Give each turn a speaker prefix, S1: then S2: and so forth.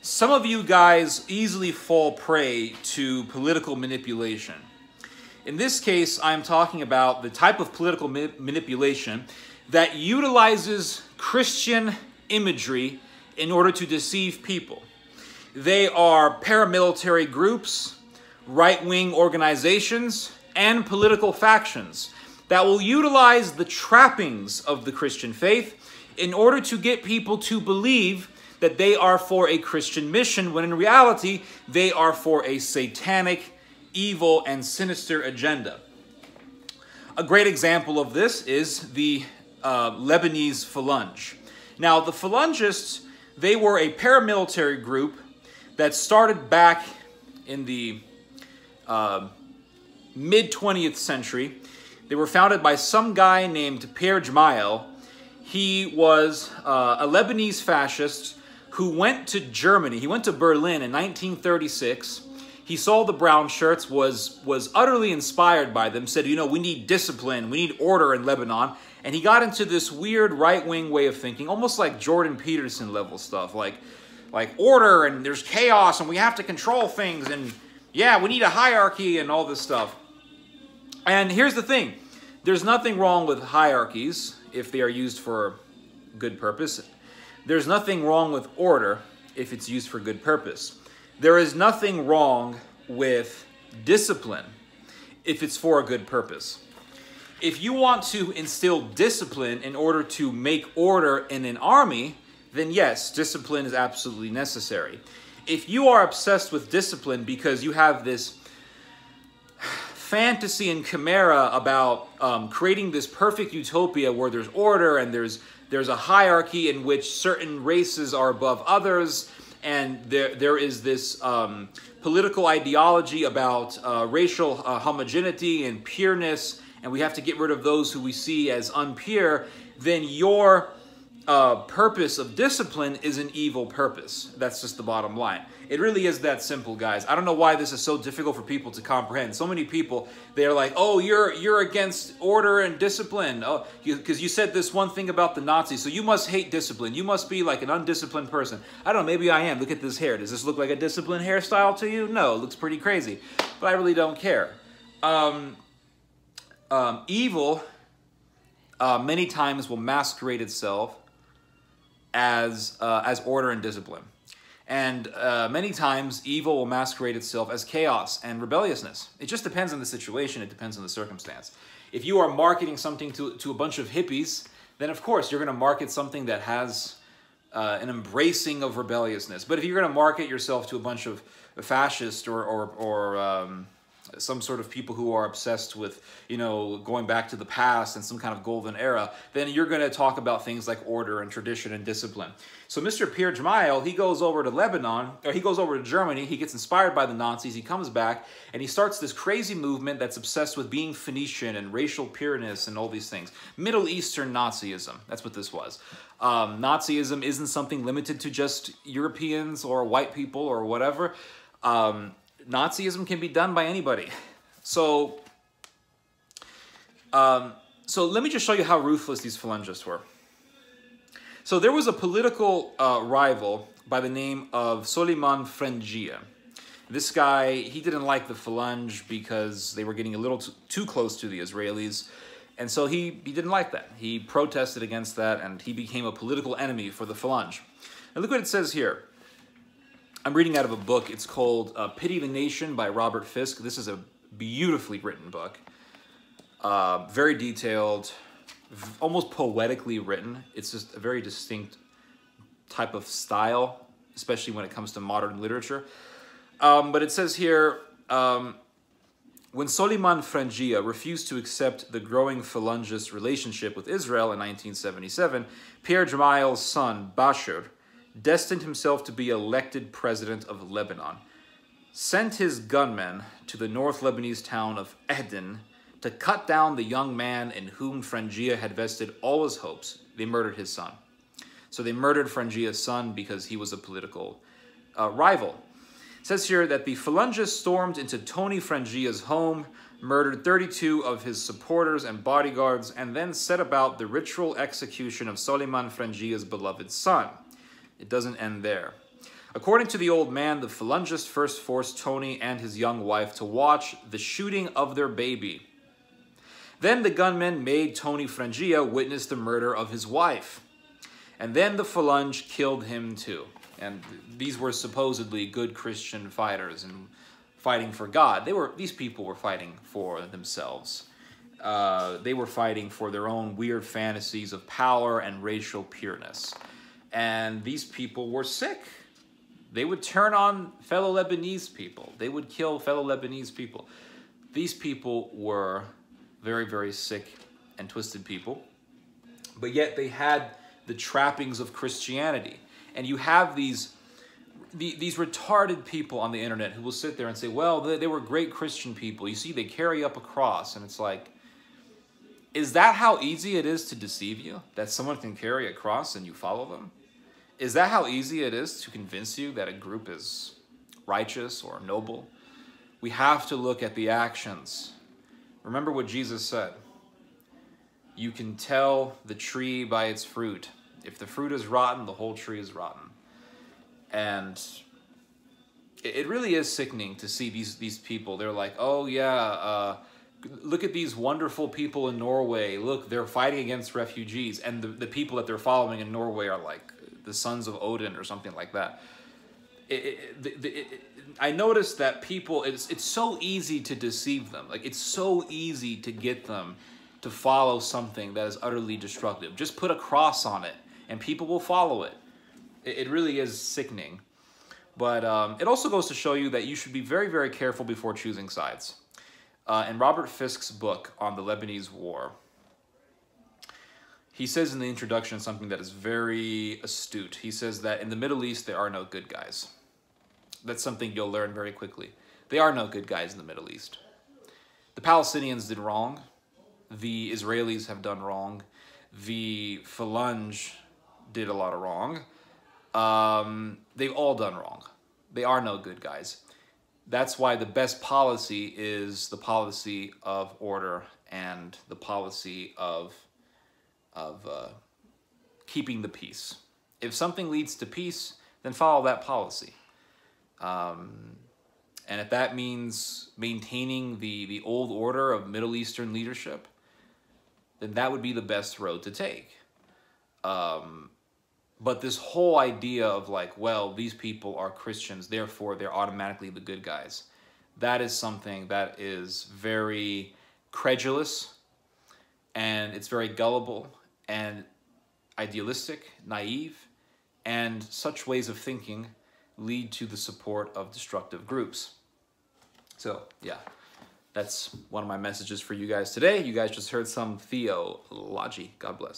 S1: Some of you guys easily fall prey to political manipulation. In this case, I'm talking about the type of political manipulation that utilizes Christian imagery in order to deceive people. They are paramilitary groups, right-wing organizations, and political factions that will utilize the trappings of the Christian faith in order to get people to believe that they are for a Christian mission, when in reality, they are for a satanic, evil, and sinister agenda. A great example of this is the Lebanese Phalange. Now, the Phalangists, they were a paramilitary group that started back in the mid-20th century. They were founded by some guy named Pierre Jmail. He was a Lebanese fascist who went to Germany. He went to Berlin in 1936. He saw the brown shirts, was utterly inspired by them, said, you know, we need discipline, we need order in Lebanon. And he got into this weird right-wing way of thinking, almost like Jordan Peterson level stuff, like order and there's chaos and we have to control things and yeah, we need a hierarchy and all this stuff. And here's the thing, there's nothing wrong with hierarchies if they are used for good purpose. There's nothing wrong with order if it's used for good purpose. There is nothing wrong with discipline if it's for a good purpose. If you want to instill discipline in order to make order in an army, then yes, discipline is absolutely necessary. If you are obsessed with discipline because you have this fantasy and chimera about creating this perfect utopia where there's order and there's a hierarchy in which certain races are above others, and there is this political ideology about racial homogeneity and pureness, and we have to get rid of those who we see as unpure, then your purpose of discipline is an evil purpose. That's just the bottom line. It really is that simple, guys. I don't know why this is so difficult for people to comprehend. So many people, they're like, oh, you're against order and discipline. Oh, because you said this one thing about the Nazis, so you must hate discipline. You must be like an undisciplined person. I don't know, maybe I am. Look at this hair. Does this look like a disciplined hairstyle to you? No, it looks pretty crazy. But I really don't care. Evil many times will masquerade itself as order and discipline. And many times, evil will masquerade itself as chaos and rebelliousness. It just depends on the situation. It depends on the circumstance. If you are marketing something to a bunch of hippies, then of course you're going to market something that has an embracing of rebelliousness. But if you're going to market yourself to a bunch of fascists or some sort of people who are obsessed with, you know, going back to the past and some kind of golden era, then you're going to talk about things like order and tradition and discipline. So Mr. Pierre Jmail, he goes over to Lebanon, or he goes over to Germany, he gets inspired by the Nazis, he comes back, and he starts this crazy movement that's obsessed with being Phoenician and racial pureness and all these things. Middle Eastern Nazism, that's what this was. Nazism isn't something limited to just Europeans or white people or whatever. Nazism can be done by anybody. So let me just show you how ruthless these Phalangists were. So there was a political rival by the name of Soliman Frangia. This guy, he didn't like the Phalange because they were getting a little too close to the Israelis. And so he didn't like that. He protested against that, and he became a political enemy for the Phalange. Now look what it says here. I'm reading out of a book. It's called Pity the Nation by Robert Fisk. This is a beautifully written book. Very detailed, almost poetically written. It's just a very distinct type of style, especially when it comes to modern literature. But it says here, when Soliman Frangia refused to accept the growing Phalangist relationship with Israel in 1977, Pierre Jmail's son, Bashir, destined himself to be elected president of Lebanon, sent his gunmen to the North Lebanese town of Eden to cut down the young man in whom Frangia had vested all his hopes. They murdered his son. So they murdered Frangia's son because he was a political rival. It says here that the Phalangists stormed into Tony Frangia's home, murdered 32 of his supporters and bodyguards, and then set about the ritual execution of Soliman Frangia's beloved son. It doesn't end there. According to the old man, the Phalangists first forced Tony and his young wife to watch the shooting of their baby. Then the gunmen made Tony Frangia witness the murder of his wife. And then the Phalange killed him too. And these were supposedly good Christian fighters and fighting for God. These people were fighting for themselves. They were fighting for their own weird fantasies of power and racial pureness. And these people were sick. They would turn on fellow Lebanese people. They would kill fellow Lebanese people. These people were very, very sick and twisted people. But yet they had the trappings of Christianity. And you have these retarded people on the internet who will sit there and say, well, they were great Christian people. You see, they carry up a cross. And it's like, is that how easy it is to deceive you? That someone can carry a cross and you follow them? Is that how easy it is to convince you that a group is righteous or noble? We have to look at the actions. Remember what Jesus said. You can tell the tree by its fruit. If the fruit is rotten, the whole tree is rotten. And it really is sickening to see these people. They're like, oh yeah, look at these wonderful people in Norway. Look, they're fighting against refugees. And the people that they're following in Norway are like the sons of Odin or something like that. I noticed that people, it's so easy to deceive them. Like, it's so easy to get them to follow something that is utterly destructive. Just put a cross on it and people will follow it. It really is sickening. But it also goes to show you that you should be very, very careful before choosing sides. In Robert Fisk's book on the Lebanese War, he says in the introduction something that is very astute. He says that in the Middle East, there are no good guys. That's something you'll learn very quickly. There are no good guys in the Middle East. The Palestinians did wrong. The Israelis have done wrong. The Phalange did a lot of wrong. They've all done wrong. They are no good guys. That's why the best policy is the policy of order and the policy of keeping the peace. If something leads to peace, then follow that policy. And if that means maintaining the old order of Middle Eastern leadership, then that would be the best road to take. But this whole idea of like, well, these people are Christians, therefore they're automatically the good guys. That is something that is very credulous, and it's very gullible and idealistic, naive, and such ways of thinking lead to the support of destructive groups. So, yeah, that's one of my messages for you guys today. You guys just heard some theology. God bless.